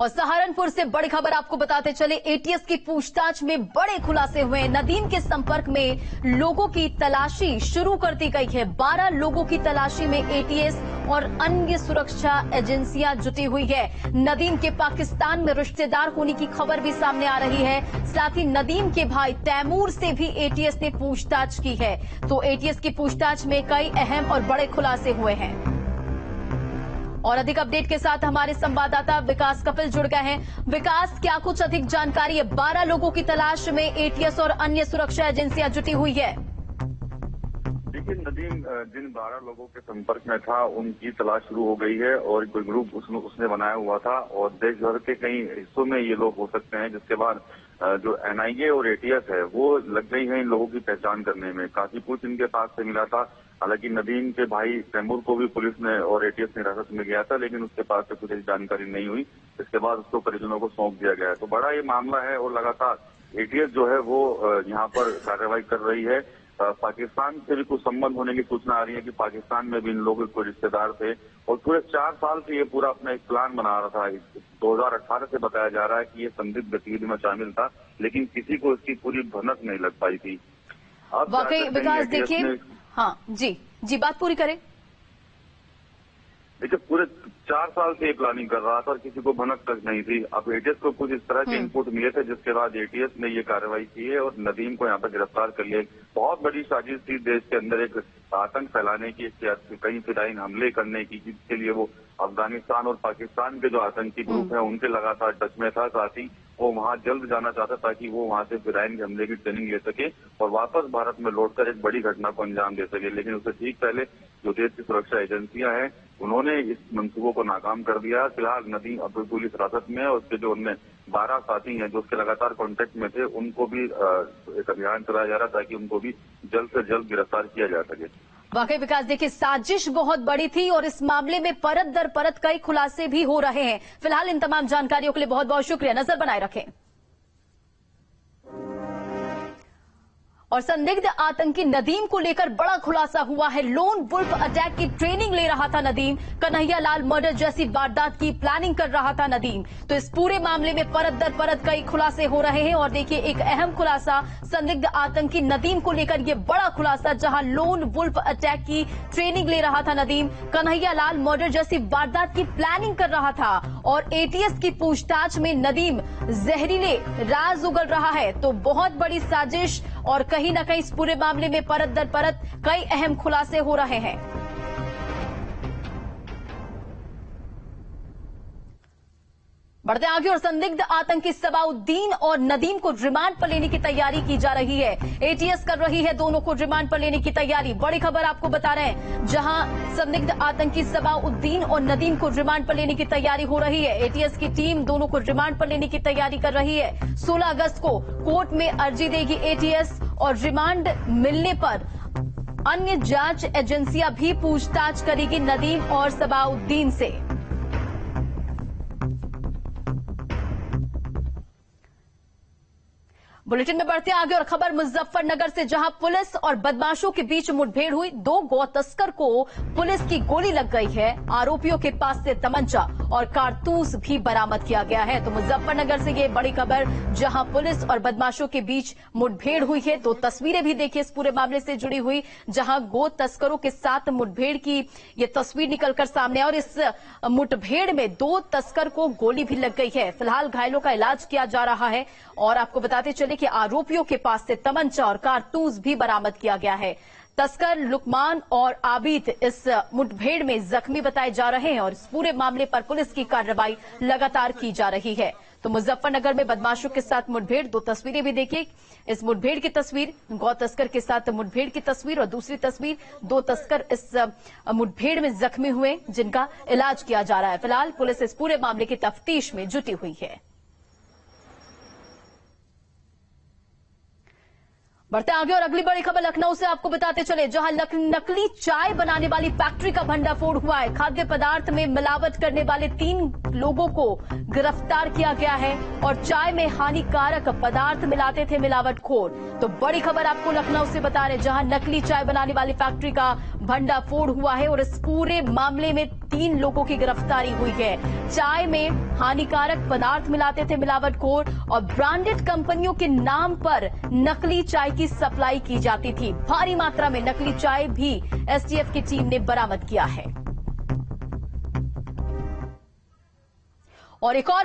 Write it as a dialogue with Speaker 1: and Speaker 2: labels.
Speaker 1: और सहारनपुर से बड़ी खबर आपको बताते चले, एटीएस की पूछताछ में बड़े खुलासे हुए। नदीम के संपर्क में लोगों की तलाशी शुरू कर दी गई है। 12 लोगों की तलाशी में एटीएस और अन्य सुरक्षा एजेंसियां जुटी हुई है। नदीम के पाकिस्तान में रिश्तेदार होने की खबर भी सामने आ रही है। साथ ही नदीम के भाई तैमूर से भी एटीएस ने पूछताछ की है। तो एटीएस की पूछताछ में कई अहम और बड़े खुलासे हुए हैं। और अधिक अपडेट के साथ हमारे संवाददाता विकास कपिल जुड़ गए हैं। विकास, क्या कुछ अधिक जानकारी है? 12 लोगों की तलाश में एटीएस और अन्य सुरक्षा एजेंसियां जुटी हुई है।
Speaker 2: देखिए, नदीम जिन 12 लोगों के संपर्क में था उनकी तलाश शुरू हो गई है और कोई ग्रुप उसने बनाया हुआ था और देश भर के कई हिस्सों में ये लोग हो सकते हैं, जिसके बाद जो एनआईए और एटीएस है वो लग गई है इन लोगों की पहचान करने में। काफी कुछ इनके पास से मिला था। हालांकि नदीम के भाई तैमूर को भी पुलिस ने और एटीएस ने हिरासत में गया था, लेकिन उसके पास से कुछ ऐसी जानकारी नहीं हुई। इसके बाद उसको परिजनों को सौंप दिया गया है। तो बड़ा ये मामला है और लगातार एटीएस जो है वो यहाँ पर कार्रवाई कर रही है। पाकिस्तान से भी कुछ संबंध होने की सूचना आ रही है कि पाकिस्तान में भी इन लोगों के कोई रिश्तेदार थे और पूरे 4 साल से ये पूरा अपना एक प्लान बना रहा था। 2018 से बताया जा रहा है कि ये संदिग्ध गतिविधि में शामिल था, लेकिन किसी को इसकी पूरी भनक नहीं लग पाई थी। अब
Speaker 1: वाकई विकास, देखिए, हाँ जी बात पूरी करें।
Speaker 2: देखिए, पूरे 4 साल से ये प्लानिंग कर रहा था और किसी को भनक तक नहीं थी। अब एटीएस को कुछ इस तरह के इनपुट मिले थे, जिसके बाद एटीएस ने ये कार्रवाई की है और नदीम को यहाँ पर गिरफ्तार कर लिया। बहुत बड़ी साजिश थी देश के अंदर एक आतंक फैलाने की, कई फिदायीन हमले करने की, जिसके लिए वो अफगानिस्तान और पाकिस्तान के जो आतंकी ग्रुप है उनके लगातार टच में था। साथ ही वो वहां जल्द जाना चाहता ताकि वो वहां से फिदायीन के हमले की ट्रेनिंग ले सके और वापस भारत में लौटकर एक बड़ी घटना को अंजाम दे सके। लेकिन उससे ठीक पहले जो देश की सुरक्षा एजेंसियां हैं उन्होंने इस मंसूबों को नाकाम कर दिया। फिलहाल नदीम अब्दुल पुलिस हिरासत में है। उसके जो उनमें 12 साथी हैं जो उसके लगातार कांटेक्ट में थे, उनको भी एक अभियान चलाया जा रहा ताकि उनको भी जल्द से जल्द गिरफ्तार किया जा सके।
Speaker 1: वाकई विकास, देखिए, साजिश बहुत बड़ी थी और इस मामले में परत दर परत कई खुलासे भी हो रहे हैं। फिलहाल इन तमाम जानकारियों के लिए बहुत बहुत शुक्रिया। नजर बनाए रखें। और संदिग्ध आतंकी नदीम को लेकर बड़ा खुलासा हुआ है। लोन वुल्फ अटैक की ट्रेनिंग ले रहा था नदीम। कन्हैया लाल मर्डर जैसी वारदात की प्लानिंग कर रहा था नदीम। तो इस पूरे मामले में परत दर परत कई खुलासे हो रहे हैं। और देखिए, एक अहम खुलासा संदिग्ध आतंकी नदीम को लेकर, ये बड़ा खुलासा, जहां लोन वुल्फ अटैक की ट्रेनिंग ले रहा था नदीम, कन्हैया लाल मर्डर जैसी वारदात की प्लानिंग कर रहा था और एटीएस की पूछताछ में नदीम जहरीले राज उगल रहा है। तो बहुत बड़ी साजिश और कहीं न कहीं इस पूरे मामले में परत दर परत कई अहम खुलासे हो रहे हैं। बढ़ते आगे, और संदिग्ध आतंकी सबाउद्दीन और नदीम को रिमांड पर लेने की तैयारी की जा रही है। एटीएस कर रही है दोनों को रिमांड पर लेने की तैयारी। बड़ी खबर आपको बता रहे हैं, जहां संदिग्ध आतंकी सबाउद्दीन और नदीम को रिमांड पर लेने की तैयारी हो रही है। एटीएस की टीम दोनों को रिमांड पर लेने की तैयारी कर रही है। 16 अगस्त को कोर्ट में अर्जी देगी एटीएस और रिमांड मिलने पर अन्य जांच एजेंसियां भी पूछताछ करेगी नदीम और सबाउद्दीन से। बुलेटिन में बढ़ते आगे और खबर मुजफ्फरनगर से, जहां पुलिस और बदमाशों के बीच मुठभेड़ हुई। 2 गौ तस्कर को पुलिस की गोली लग गई है। आरोपियों के पास से तमंचा और कारतूस भी बरामद किया गया है। तो मुजफ्फरनगर से ये बड़ी खबर, जहां पुलिस और बदमाशों के बीच मुठभेड़ हुई है। 2 तस्वीरें भी देखिए इस पूरे मामले से जुड़ी हुई, जहां गौ तस्करों के साथ मुठभेड़ की ये तस्वीर निकलकर सामने, और इस मुठभेड़ में 2 तस्कर को गोली भी लग गई है। फिलहाल घायलों का इलाज किया जा रहा है और आपको बताते चले कि आरोपियों के पास से तमंचा और कारतूस भी बरामद किया गया है। तस्कर लुकमान और आबिद इस मुठभेड़ में जख्मी बताए जा रहे हैं और इस पूरे मामले पर पुलिस की कार्रवाई लगातार की जा रही है। तो मुजफ्फरनगर में बदमाशों के साथ मुठभेड़, 2 तस्वीरें भी देखिए। इस मुठभेड़ की तस्वीर, गौ तस्कर के साथ मुठभेड़ की तस्वीर, और दूसरी तस्वीर 2 तस्कर इस मुठभेड़ में जख्मी हुए जिनका इलाज किया जा रहा है। फिलहाल पुलिस इस पूरे मामले की तफ्तीश में जुटी हुई है। बढ़ते आगे और अगली बड़ी खबर लखनऊ से आपको बताते चले, जहां नकली चाय बनाने वाली फैक्ट्री का भंडाफोड़ हुआ है। खाद्य पदार्थ में मिलावट करने वाले 3 लोगों को गिरफ्तार किया गया है और चाय में हानिकारक पदार्थ मिलाते थे मिलावटखोर। तो बड़ी खबर आपको लखनऊ से बता रहे, जहां नकली चाय बनाने वाली फैक्ट्री का भंडाफोड़ हुआ है और इस पूरे मामले में 3 लोगों की गिरफ्तारी हुई है। चाय में हानिकारक पदार्थ मिलाते थे मिलावटखोर और ब्रांडेड कंपनियों के नाम पर नकली चाय की सप्लाई की जाती थी। भारी मात्रा में नकली चाय भी एसटीएफ की टीम ने बरामद किया है। और एक और